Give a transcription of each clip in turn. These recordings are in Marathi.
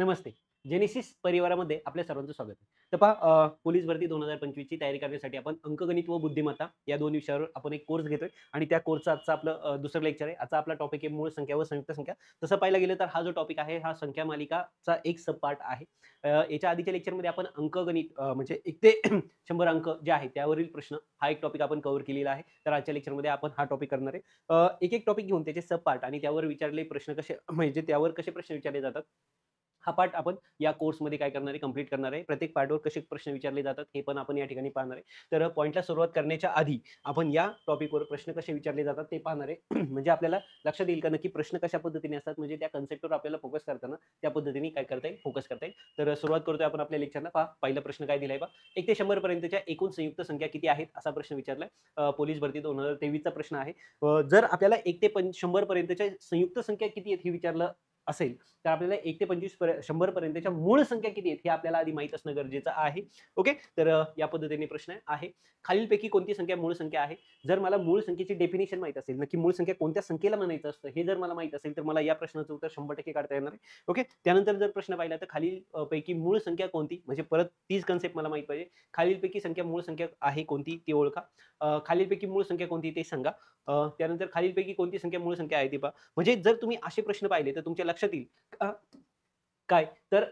नमस्ते. जेनेसिस परिवारामध्ये आपल्या सर्वांचं स्वागत आहे. तर पहा पोलीस भरती 2025 ची तयारी करण्यासाठी आपण अंकगणित व बुद्धिमत्ता या 2 विषयावर आपण एक कोर्स घेतोय आणि त्या कोर्सचं आजचं आपलं दुसरं लेक्चर आहे. आजचा आपला टॉपिक आहे मूळ संख्या व संयुक्त संख्या. तसं पाहायला गेलं तर हा जो टॉपिक आहे हा संख्या मालिकाचा एक सब पार्ट आहे. याच्या आधीच्या लेक्चरमध्ये आपण अंकगणित म्हणजे 1 ते 100 अंक जे आहेत त्यावरील प्रश्न हा एक टॉपिक आपण कव्हर केलेला आहे. तर आजच्या लेक्चरमध्ये आपण हा टॉपिक करणार आहे. एक-एक टॉपिक घेऊन त्याचे सब पार्ट आणि त्यावर विचारलेले प्रश्न कसे म्हणजे त्यावर कसे प्रश्न विचारले जातात हा पार्ट आपण या कोर्समध्ये काय करणार आहे, कंप्लीट करणार आहे. प्रत्येक पार्टवर कसे प्रश्न विचारले जातात, हे पण आपण या ठिकाणी पाहणार आहे. तर पॉइंटला सुरुवात करण्याच्या आधी आपण या टॉपिकवर प्रश्न कसे विचारले जातात ते पाहणार आहे. म्हणजे आपल्याला लक्षात येईल का नक्की प्रश्न कशा पद्धतीने असतात, म्हणजे त्या कन्सेप्टवर आपल्याला फोकस करताना त्या पद्धतीने काय करता येईल, फोकस करता येईल. तर सुरुवात करतोय आपण आपल्या लेक्चरला. पहा, पहिला प्रश्न काय दिलाय पहा. 1 ते 100 पर्यंतच्या एकूण संयुक्त संख्या किती आहेत, असा प्रश्न विचारलाय. पोलीस भरती 2023 चा प्रश्न आहे. जर आपल्याला 1 ते 100 पर्यंतच्या संयुक्त संख्या किती आहेत हे विचारलं असेल, तर आपल्याला 1 ते 25 100 पर्यंतच्या मूळ संख्या किती आहेत हे आपल्याला आधी माहीत असणं गरजेचं आहे. ओके. तर या पद्धतीने प्रश्न आहे. खालीलपैकी कोणती संख्या मूळ संख्या आहे? जर मला मूळ संख्येची डेफिनिशन माहीत असेल, नक्की मूळ संख्या कोणत्या संख्येला म्हणायचं असतं हे जर मला माहीत असेल, तर मला या प्रश्नाचं उत्तर 100% काढता येणार आहे. ओके. त्यानंतर जर प्रश्न पाहिला तर खालील पैकी मूळ संख्या कोणती? म्हणजे परत तीच कन्सेप्ट मला माहीत पाहिजे. खालीलपैकी संख्या मूळ संख्या आहे कोणती ती ओळखा. खालीलपैकी मूळ संख्या कोणती ते सांगा. त्यानंतर खालीलपैकी कोणती संख्या मूळ संख्या आहे ती पहा. म्हणजे जर तुम्ही असे प्रश्न पाहिले तर तुमच्या लक्षात येईल काय तर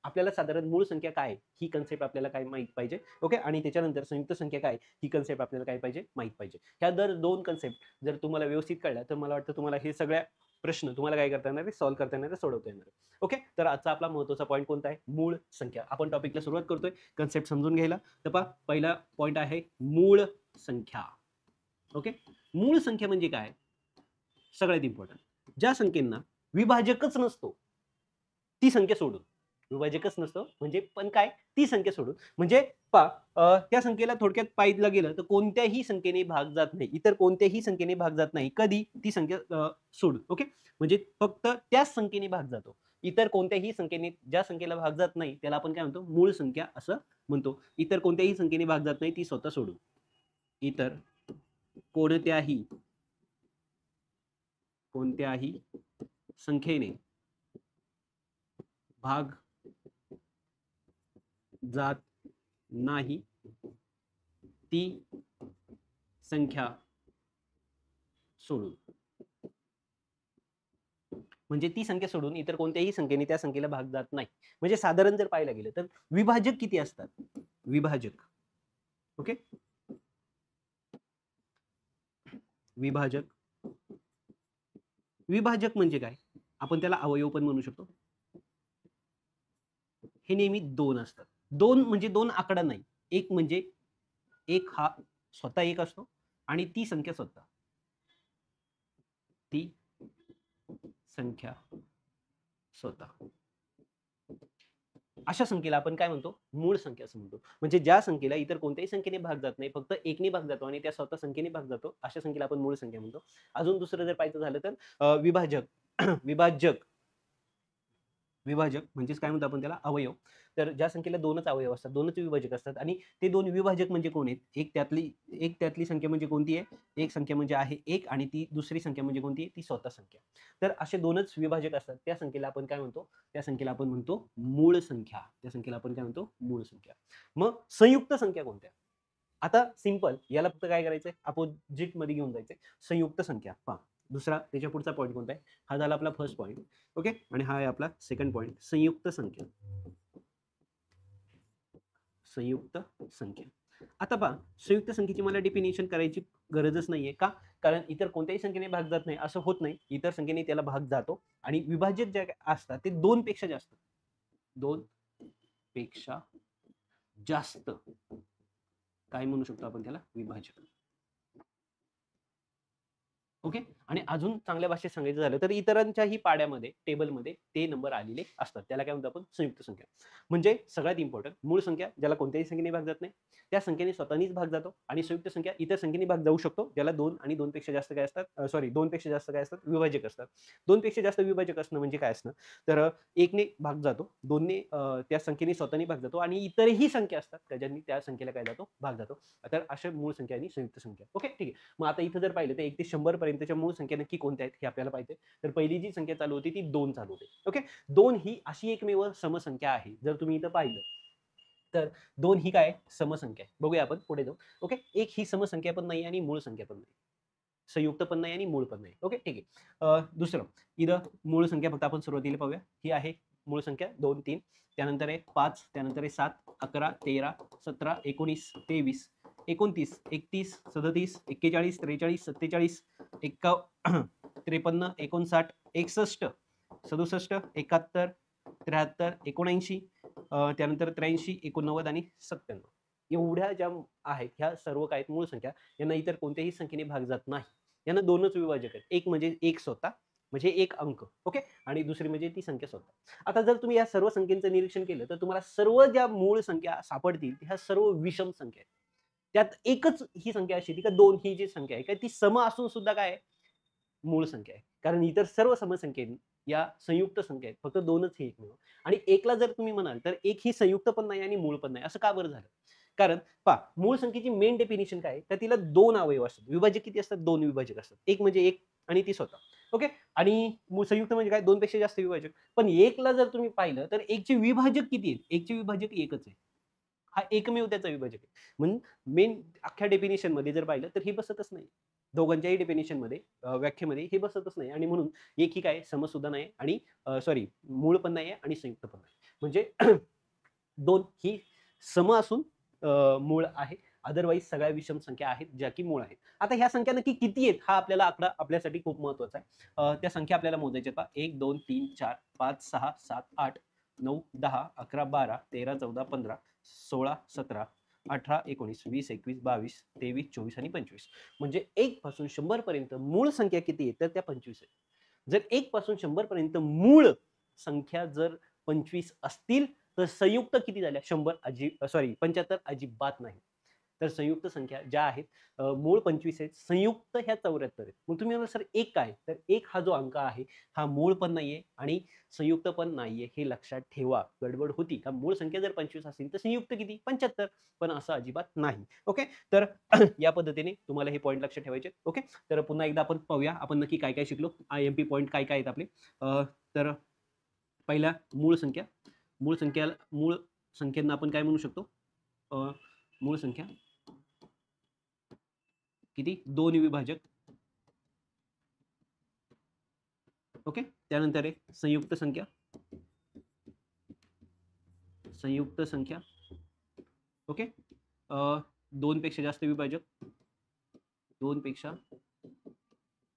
आपल्याला साधारण मूळ संख्या काय आहे ही कन्सेप्ट आपल्याला काय माहित पाहिजे. ओके. आणि त्याच्यानंतर संयुक्त संख्या काय ही कन्सेप्ट आपल्याला काय पाहिजे माहित पाहिजे. ह्या दर 2 कन्सेप्ट जर तुम्हाला व्यवस्थित कळल्या तर मला वाटतं तुम्हाला हे सगळ्या प्रश्न तुम्हाला काय करता येणार आहे, सॉल्व्ह करता येणार आहे, सोडवता येणार आहे. ओके. तर आजचा आपला महत्त्वाचा पॉईंट कोणता आहे? मूळ संख्या. आपण टॉपिकला सुरुवात करतोय कन्सेप्ट समजून घ्यायला. तर पहा, पहिला पॉईंट आहे मूळ संख्या. ओके. मूळ संख्या म्हणजे काय? सगळ्यात इम्पॉर्टंट ज्या संख्येना विभाजकच नसतो ती संख्या सोडून. विभाजकच नसतो म्हणजे पण काय ती संख्या सोडून. म्हणजे पहा, त्या संख्येला थोडक्यात पाहिलं गेलं तर कोणत्याही संख्येने भाग जात नाही. इतर कोणत्याही संख्येने भाग जात नाही. कधी? ती संख्या सोडून. ओके. म्हणजे फक्त त्याच संख्येने भाग जातो. इतर कोणत्याही संख्येने ज्या संख्येला भाग जात नाही त्याला आपण काय म्हणतो? मूळ संख्या असं म्हणतो. इतर कोणत्याही संख्येने भाग जात नाही ती स्वतः सोडून. इतर कोणत्याही संख्येने भाग जात नाही ती संख्या सोडून. म्हणजे ती संख्या सोडून इतर कोणत्याही संख्येने त्या संख्येला भाग जात नाही. म्हणजे साधारण जर पाहायला गेलं तर विभाजक किती असतात? विभाजक. ओके. विभाजक. विभाजक म्हणजे काय? आपण त्याला अवयव पण म्हणू शकतो. हे नेहमी 2 असतात. 2 म्हणजे 2 आकडा नाही. एक म्हणजे 1 हा स्वतः 1 असतो आणि ती संख्या स्वतः. ती संख्या स्वतः. अशा संख्येला आपण काय म्हणतो? मूळ संख्या असं म्हणतो. म्हणजे ज्या संख्येला इतर कोणत्याही संख्येने भाग जात नाही, फक्त 1 ने भाग जातो आणि त्या स्वतः संख्येने भाग जातो, अशा संख्येला आपण मूळ संख्या म्हणतो. अजून दुसरं जर पाहायचं झालं तर विभाजक. विभाजक. विभाजक म्हणजेच काय म्हणतो आपण त्याला? अवयव. तर ज्या संख्येला 2च अवयव असतात, 2च विभाजक असतात आणि ते 2 विभाजक म्हणजे कोण आहेत? एक त्यातली संख्या म्हणजे कोणती आहे? एक संख्या म्हणजे आहे 1 आणि ती दुसरी संख्या म्हणजे कोणती आहे? ती स्वतः संख्या. तर असे 2च विभाजक असतात. त्या संख्येला आपण काय म्हणतो? त्या संख्येला आपण म्हणतो मूळ संख्या. त्या संख्येला आपण काय म्हणतो? मूळ संख्या. मग संयुक्त संख्या कोणत्या? आता सिंपल याला फक्त काय करायचंय? अपोजिट मध्ये घेऊन जायचंय. संयुक्त संख्या. पहा, दुसरा त्याच्या पुढचा पॉईंट कोणता आहे? हा झाला आपला फर्स्ट पॉईंट. ओके. आणि हा आहे आपला सेकंड पॉईंट. संयुक्त संख्या. संयुक्त संख्या. आता पहा, संयुक्त संख्येची मला डेफिनेशन करायची गरजच नाहीये. का? कारण इतर कोणत्याही संख्येने भाग जात नाही असं होत नाही. इतर संख्येने त्याला भाग जातो आणि विभाजक जे असतात ते 2 पेक्षा जास्त. 2 पेक्षा जास्त काय म्हणू शकतो आपण त्याला? विभाजक. ओके. आणि अजून चांगल्या भाषेत सांगायचं झालं तर इतरांच्याही पाड्यामध्ये टेबलमध्ये ते नंबर आलेले असतात. त्याला काय म्हणतो आपण? संयुक्त संख्या. म्हणजे सगळ्यात इम्पॉर्टंट मूळ संख्या ज्याला कोणत्याही संख्येने भाग जात नाही, त्या संख्येने स्वतःनीच भाग जातो आणि संयुक्त संख्या इतर संख्येने भाग जाऊ शकतो, ज्याला 2 आणि 2 पेक्षा जास्त काय असतात? सॉरी 2 पेक्षा जास्त काय असतात? विभाजक असतात. 2 पेक्षा जास्त विभाजक असणं म्हणजे काय असणं? तर 1 ने भाग जातो, 2 ने त्या संख्येने स्वतःने भाग जातो आणि इतरही संख्या असतात त्याच्यानी त्या संख्येला काय जातो? भाग जातो. तर अशा मूळ संख्या आणि संयुक्त संख्या. ओके. ठीक आहे. मग आता इथं जर पाहिलं तर 1 ते 100 पर्यंतच्या मूळ संख्या नक्की कोणत्या आहेत हे आपल्याला पाहिजे. तर पहिली जी संख्या चालू होती ती 2 चालू होते. ओके, 2 ही अशी एकमेव समसंख्या आहे. जर तुम्ही इथं पाहिलं तर 2 ही काय समसंख्या आहे. बघूया आपण पुढे जाऊ. ओके, 1 ही समसंख्या पण नाही आणि मूळ संख्या पण नाही. संयुक्त पण नाही आणि मूळ पण नाही. ओके, ठीक आहे. दुसरं इथं मूळ संख्या फक्त आपण सुरुवातीला पाहूया. ही आहे मूळ संख्या 2, 3. त्यानंतर आहे 5, त्यानंतर आहे 7, 11, 13, 17, 19, 23, 29, 31, 37, 41, 43, 47, 53, 59, 61, 67, 71, 73, 79, त्यानंतर 83, 89 आणि 97. एवढ्या ज्या आहेत ह्या सर्व काय मूळ संख्या. यांना इतर कोणत्याही संख्येने भाग जात नाही. यांना दोनच विभाजक आहेत. एक म्हणजे एक स्वतः म्हणजे एक अंक. ओके, आणि दुसरी म्हणजे ती संख्या स्वतः. आता जर तुम्ही या सर्व संख्येचं निरीक्षण केलं तर तुम्हाला सर्व ज्या मूळ संख्या सापडतील ह्या सर्व विषम संख्या आहेत. त्यात एकच ही संख्या अशी आहे का 2 ही जी संख्या आहे काय ती सम असून सुद्धा काय आहे मूळ संख्या आहे. कारण इतर सर्व समसंख्या या संयुक्त संख्या आहेत. फक्त 2च ही एकमेव. आणि एकला जर तुम्ही म्हणाल तर एक ही संयुक्त पण नाही आणि मूळ पण नाही. असं का बरं झालं? कारण पहा मूळ संख्येची मेन डेफिनिशन काय आहे? तर तिला 2 अवयव असतात. विभाजक किती असतात? 2 विभाजक असतात. एक म्हणजे एक आणि ती स्वतः. ओके, आणि संयुक्त म्हणजे काय 2 पेक्षा जास्त विभाजक. पण एकला जर तुम्ही पाहिलं तर एकचे विभाजक किती आहेत? एकचे विभाजक एकच आहे. हा एकमेव त्याचा विभाजक आहे. म्हणून मेन अख्ख्या डेफिनिशन मध्ये जर पाहिलं तर हे बसतच नाही. दोघांच्याही डेफिनिशन मध्ये व्याख्येमध्ये हे बसतच नाही आणि म्हणून एक ही काय सम सुद्धा नाही आणि सॉरी मूळ पण नाही आणि संयुक्त पण नाही. म्हणजे 2 ही सम असून मूळ आहे. अदरवाईज सगळ्या विषम संख्या आहेत ज्या की मूळ आहेत. आता ह्या संख्या नक्की किती आहेत हा आपल्याला आकडा आपल्यासाठी खूप महत्त्वाचा आहे. त्या संख्या आपल्याला मोजायच्या पहा 1, 2, 3, 4, 5, 6, 7, 8, 9, 10, 11, 12, 13, 14, 15, 16, 17, 18, 19, 20, 21, 22, 23, 24 आणि 25. म्हणजे 1 पासून 100 पर्यंत मूळ संख्या किती आहेत तर त्या 25 आहेत. जर 1 पासून 100 पर्यंत मूळ संख्या जर 25 असतील तर संयुक्त किती झाल्या 100 सॉरी 75 अजिबात नाही. तर संयुक्त संख्या ज्या आहेत मूळ 25 आहेत, संयुक्त ह्या 74 आहेत. मग तुम्ही म्हणाल सर एक काय? तर एक हा जो अंक आहे हा मूळ पण नाहीये आणि संयुक्त पण नाहीये हे लक्षात ठेवा. गडबड होती का मूळ संख्या जर 25 असेल तर संयुक्त किती 75. पण असं अजिबात नाही. ओके, तर या पद्धतीने तुम्हाला हे पॉईंट लक्षात ठेवायचे. ओके, तर पुन्हा एकदा आपण पाहूया आपण नक्की काय काय शिकलो. IMP पॉईंट काय काय आहेत आपले. तर पहिला मूळ संख्या. मूळ संख्यांना आपण काय म्हणू शकतो? मूळ संख्या किती 2 विभाजक. ओके, त्यानंतर आहे संयुक्त संख्या. संयुक्त संख्या. ओके, 2 पेक्षा जास्त विभाजक. 2 पेक्षा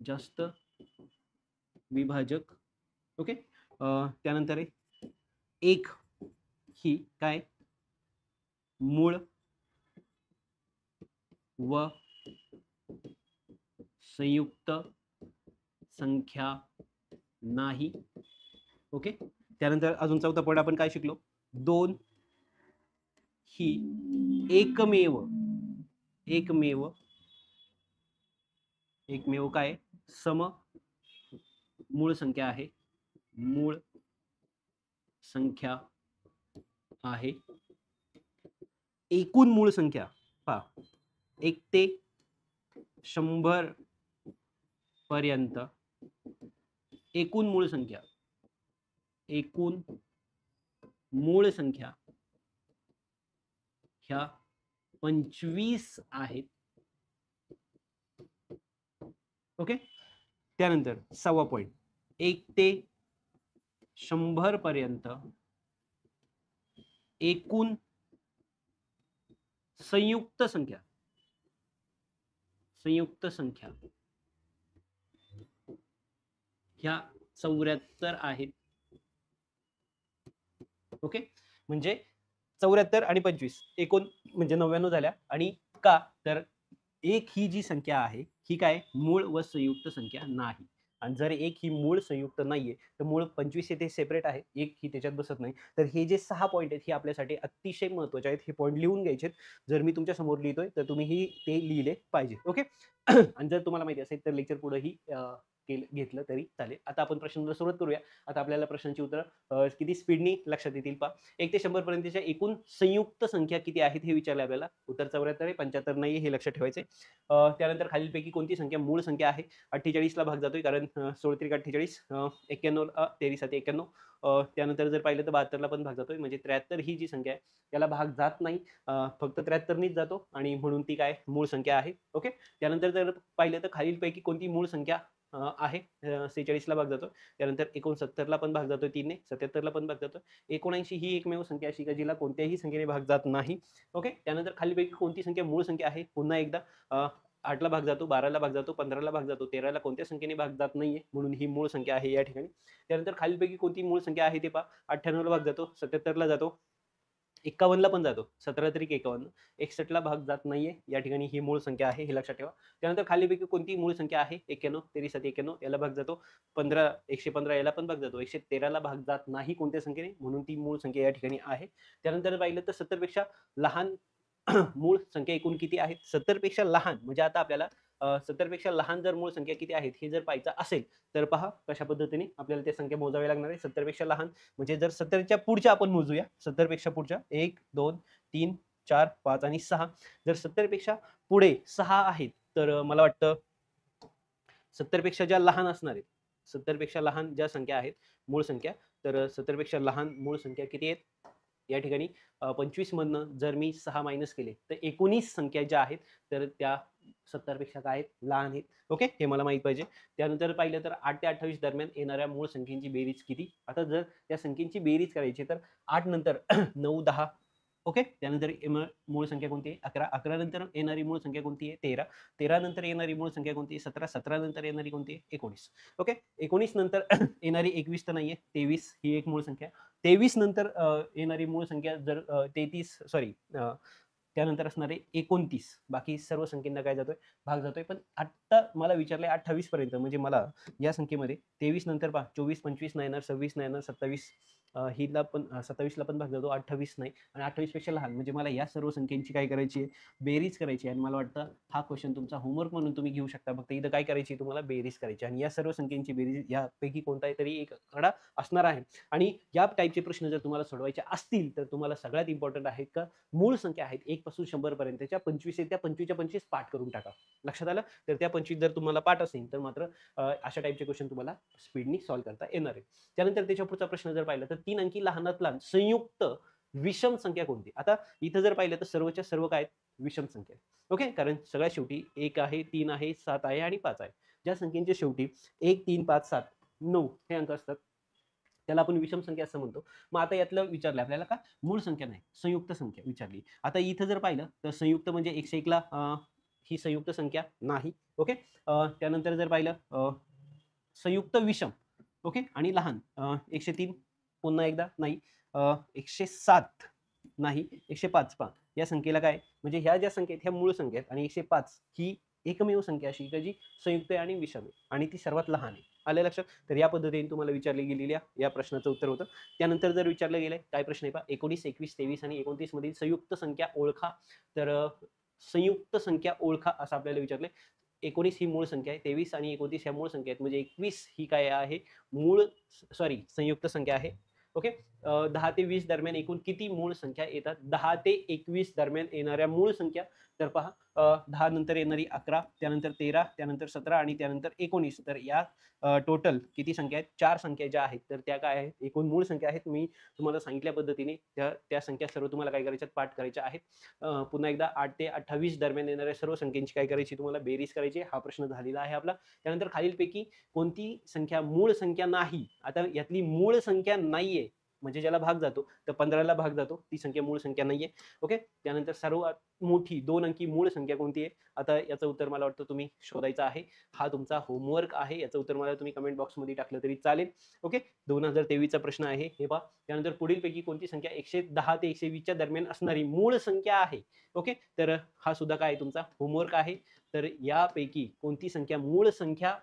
जास्त विभाजक. ओके, त्यानंतर आहे एक ही काय मूळ व संयुक्त संख्या नाही. ओके, त्यानंतर अजून चौथा पॉईंट आपण काय शिकलो 2 ही एकमेव काय सम मूळ संख्या आहे. मूळ संख्या आहे. एकूण मूळ संख्या पहा 1 ते 100 पर्यंत एकूण मूळ संख्या ह्या 25 आहेत. ओके, त्यानंतर 6वा पॉईंट 1 ते 100 पर्यंत एकूण संयुक्त संख्या ह्या 74 आहेत. ओके, म्हणजे 74 आणि 25 एकूण म्हणजे 99 झाल्या. आणि का तर एक ही जी संख्या आहे ही काय मूळ व संयुक्त संख्या नाही. आणि जर एक ही मूळ संयुक्त नाहीये तर मूळ 25 येथे सेपरेट आहे, एक ही त्याच्यात बसत नाही. तर हे जे 6 पॉईंट आहेत हे आपल्यासाठी अतिशय महत्त्वाचे आहेत. हे पॉईंट लिहून घ्यायचे. जर मी तुमच्या समोर लिहितोय तर तुम्ही ते लिहिले पाहिजे. ओके, आणि जर तुम्हाला माहिती असेल तर लेक्चर पुढेही घेतलं तरी चालेल. आता आपण प्रश्नाला सुरुवात करूया. आता आपल्याला प्रश्नांची उत्तरं किती स्पीडनी लक्षात येतील पहा. 1 ते 100 पर्यंतच्या एकूण संयुक्त संख्या किती आहेत हे विचारलंय आपल्याला. उत्तर 74 आहे, 75 नाहीये हे लक्षात ठेवायचंय. त्यानंतर खालीलपैकी कोणती संख्या मूळ संख्या आहे? 48 ला भाग जातोय कारण 16 त्रिक 48, 91 23 91. त्यानंतर जर पाहिलं तर 72 ला पण भाग जातोय म्हणजे 73 ही जी संख्या आहे त्याला भाग जात नाही. फक्त 73 नीच जातो आणि म्हणून ती काय मूळ संख्या आहे. ओके. त्यानंतर जर पाहिलं तर खालीलपैकी कोणती मूळ संख्या आहे? 46 ला भाग जातो. त्यानंतर 69 ला पण भाग जातोय 3 ने, 77 ला पण भाग जातोय. 79 ही एकमेव संख्या अशी का जिला कोणत्याही संख्येने भाग जात नाही. ओके. त्यानंतर खालीलपैकी कोणती संख्या मूळ संख्या आहे? पुन्हा एकदा 8 ला भाग जातो, 12 ला भाग जातो, 15 ला भाग जातो, 13 ला कोणत्या संख्येने भाग जात नाहीये म्हणून ही मूळ संख्या आहे या ठिकाणी. त्यानंतर खालीलपैकी कोणती मूळ संख्या आहे ते पहा. 98 ला भाग जातो, 77 ला जातो, 51 ला पण जातो. 17 त्रिक 51. 61 ला भाग जात नाहीये. या ठिकाणी ही मूळ संख्या आहे हे लक्षात ठेवा. त्यानंतर खालीलपैकी कोणती मूळ संख्या आहे? 91, 23 91 याला भाग जातो. 15 115 याला पण भाग जातो. 113 ला भाग जात नाही कोणत्या संख्येने म्हणून ती मूळ संख्या या ठिकाणी आहे. त्यानंतर पाहिलं तर 70 पेक्षा लहान मूळ संख्या एकूण किती आहेत? 70 पेक्षा लहान म्हणजे आता आपल्याला 70 पेक्षा लहान जर मूळ संख्या किती आहेत हे जर पाहायचं असेल तर पहा कशा पद्धतीने आपल्याला त्या संख्या मोजाव्या लागणार आहे. 70 पेक्षा लहान म्हणजे जर 70च्या पुढच्या आपण मोजूया. 70 पेक्षा पुढच्या 1 2 3 4 5 आणि 6. जर 70 पेक्षा पुढे 6 आहेत तर मला वाटतं 70 पेक्षा ज्या लहान असणार आहेत, 70 पेक्षा लहान ज्या संख्या आहेत मूळ संख्या, तर 70 पेक्षा लहान मूळ संख्या किती आहेत? या ठिकाणी 25 मधनं जर मी 6 मायनस केले तर 19 संख्या ज्या आहेत तर त्या 70 पेक्षा काय आहेत? लहान आहेत. ओके. हे मला माहित पाहिजे. त्यानंतर पाहिलं तर 8 ते 28 दरम्यान येणाऱ्या मूळ संख्येची बेरीज किती? आता जर त्या संख्येची बेरीज करायची तर 8 नंतर 9 10. ओके. त्यानंतर मूळ संख्या कोणती आहे? 11. 11 नंतर येणारी मूळ संख्या कोणती आहे? 13. 13 नंतर येणारी मूळ संख्या कोणती आहे? 17. 17 नंतर येणारी कोणती आहे? 19. ओके. 19 नंतर येणारी 21 तर नाहीये. 23 ही एक मूळ संख्या. 23 नंतर येणारी मूळ संख्या जर 33 सॉरी त्यानंतर असणारे 29. बाकी सर्व संख्येना काय जातोय? भाग जातोय. पण आत्ता मला विचारलंय 28 पर्यंत म्हणजे मला या संख्येमध्ये 23 नंतर पहा 24 25 नाही येणार, 26 नाही येणार, 27 हिला पण 27 ला पण भाग जातो, 28 नाही आणि 28 पेक्षा लहान म्हणजे मला या सर्व संख्येची काय करायची आहे? बेरीज करायची आहे आणि मला वाटतं हा क्वेश्चन तुमचा होमवर्क म्हणून तुम्ही घेऊ शकता. फक्त इथं काय करायची तुम्हाला बेरीज करायची आणि या सर्व संख्येची बेरीज यापैकी कोणताही तरी एक आकडा असणार आहे आणि या टाईपचे प्रश्न जर तुम्हाला सोडवायचे असतील तर तुम्हाला सगळ्यात इम्पॉर्टंट आहे का मूळ संख्या आहेत 1 पासून 100 पर्यंतच्या 25 आहेत त्या 25च्या 25 पाठ करून टाका. लक्षात आलं? तर त्या 25 जर तुम्हाला पाठ असेल तर मात्र अशा टाईपचे क्वेश्चन तुम्हाला स्पीडनी सॉल्व्ह करता येणार आहे. त्यानंतर त्याच्या पुढचा प्रश्न जर पाहिला तर 3 अंकी लहानात लहान संयुक्त विषम संख्या कोणती? आता इथं जर पाहिलं तर सर्वच्या सर्व काय विषम संख्या आहे. ओके. कारण सगळ्यात शेवटी 1 आहे, 3 आहे, 7 आहे आणि 5 आहे. ज्या संख्येच्या शेवटी 1 3 5 7 9 हे अंक असतात त्याला आपण विषम संख्या असं म्हणतो. मग आता यातलं विचारलं आपल्याला का मूळ संख्या नाही, संयुक्त संख्या विचारली. आता इथं जर पाहिलं तर संयुक्त म्हणजे 101 ला ही संयुक्त संख्या नाही. ओके. त्यानंतर जर पाहिलं संयुक्त विषम ओके आणि लहान 103 पुन्हा एकदा नाही, 107 नाही, 105 पहा या संख्येला काय म्हणजे ह्या ज्या संख्या आहेत ह्या मूळ संख्या आहेत आणि 105 ही एकमेव संख्या अशी का जी संयुक्त आहे आणि विषम आहे आणि ती सर्वात लहान आहे. आलं लक्षात? तर या पद्धतीने तुम्हाला विचारली गेलेल्या या प्रश्नाचं उत्तर होतं. त्यानंतर जर विचारलं गेलंय काय प्रश्न आहे पहा 19 21 23 आणि 29 मधील संयुक्त संख्या ओळखा. तर संयुक्त संख्या ओळखा असं आपल्याला विचारलंय. 19 ही मूळ संख्या आहे, 23 आणि 29 ह्या मूळ संख्या आहेत म्हणजे 21 ही काय आहे मूळ सॉरी संयुक्त संख्या आहे. ओके. 10 ते 20 दरम्यान एकूण किती मूळ संख्या येतात? 10 ते 21 दरम्यान येणाऱ्या मूळ संख्या तर पहा 10 नंतर येणारी 11, त्यानंतर 13, त्यानंतर 17 आणि त्यानंतर 19. तर या टोटल किती संख्या आहेत? 4 संख्या ज्या आहेत तर त्या काय आहेत? एकूण मूळ संख्या आहेत. मी तुम्हाला सांगितल्या पद्धतीने त्या संख्या सर्व तुम्हाला काय करायच्यात? पाठ करायच्या आहेत. पुन्हा एकदा 8 ते 28 दरम्यान येणाऱ्या सर्व संख्यांची काय करायची? तुम्हाला बेरीज करायची. हा प्रश्न झालेला आहे आपला. त्यानंतर खालीलपैकी कोणती संख्या मूळ संख्या नाही? आता यातली मूळ संख्या नाहीये म्हणजे ज्याला भाग जातो तर 15 ला भाग जातो ती संख्या मूळ संख्या नाहीये. ओके. त्यानंतर सर्वात मोठी 2 अंकी मूळ संख्या कोणती आहे? आता याचं उत्तर मला वाटतं तुम्ही शोधायचं आहे. हा तुमचा होमवर्क आहे. याचं उत्तर मला तुम्ही कमेंट बॉक्समध्ये टाकलं तरी चालेल. ओके. 2023 चा प्रश्न आहे हे पहा. त्यानंतर पुढीलपैकी कोणती संख्या 110 ते 120 च्या दरम्यान असणारी मूळ संख्या आहे? ओके. तर हा सुद्धा काय तुमचा होमवर्क आहे. तर यापैकी कोणती संख्या मूळ संख्या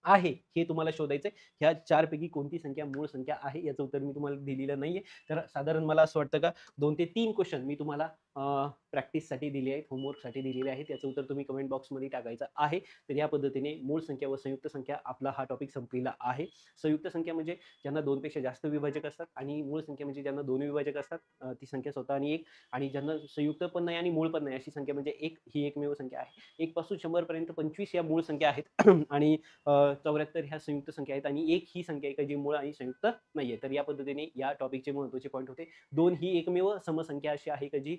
आहे हे तुम्हाला शोधायचंय. ह्या 4 पैकी कोणती संख्या मूळ संख्या आहे याचं उत्तर मी तुम्हाला दिलेलं नाहीये. तर साधारण मला असं वाटतं का 2 ते 3 क्वेशन मी तुम्हाला प्रॅक्टिससाठी दिले आहेत, होमवर्कसाठी दिलेले आहेत. याचं उत्तर तुम्ही कमेंट बॉक्समध्ये टाकायचं आहे. तर या पद्धतीने मूळ संख्या व संयुक्त संख्या आपला हा टॉपिक संपलेला आहे. संयुक्त संख्या म्हणजे ज्यांना 2 पेक्षा जास्त विभाजक असतात आणि मूळ संख्या म्हणजे ज्यांना 2 विभाजक असतात. ती संख्या स्वतः आणि 1 आणि ज्यांना संयुक्त पण नाही आणि मूळ पण नाही अशी संख्या म्हणजे 1 ही एकमेव संख्या आहे. 1 पासून 100 पर्यंत 25 या मूळ संख्या आहेत आणि 74 ह्या संयुक्त संख्या आहेत आणि 1 ही संख्या आहे का जी मूळ आणि संयुक्त नाहीये. तर या पद्धतीने या टॉपिकचे महत्त्वाचे पॉइंट होते. 2 ही एकमेव समसंख्या अशी आहे का जी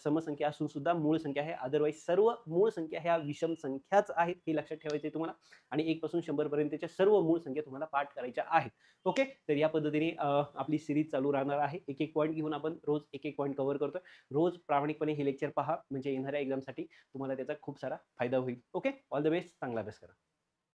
समसंख्या असून सुद्धा मूळ संख्या आहे. अदरवाईज सर्व मूळ संख्या ह्या विषम संख्याच आहेत हे लक्षात ठेवायचे तुम्हाला आणि 1 पासून 100 पर्यंतच्या सर्व मूळ संख्या तुम्हाला पाठ करायच्या आहेत. ओके. तर या पद्धतीने आपली सीरीज चालू राहणार आहे. एक-एक पॉइंट घेऊन आपण रोज एक-एक पॉइंट कव्हर करतोय. रोज प्रामाणिकपणे हे लेक्चर पहा म्हणजे येणाऱ्या एक्झामसाठी तुम्हाला त्याचा खूप सारा फायदा होईल. ओके. All the best. चांगला अभ्यास करा.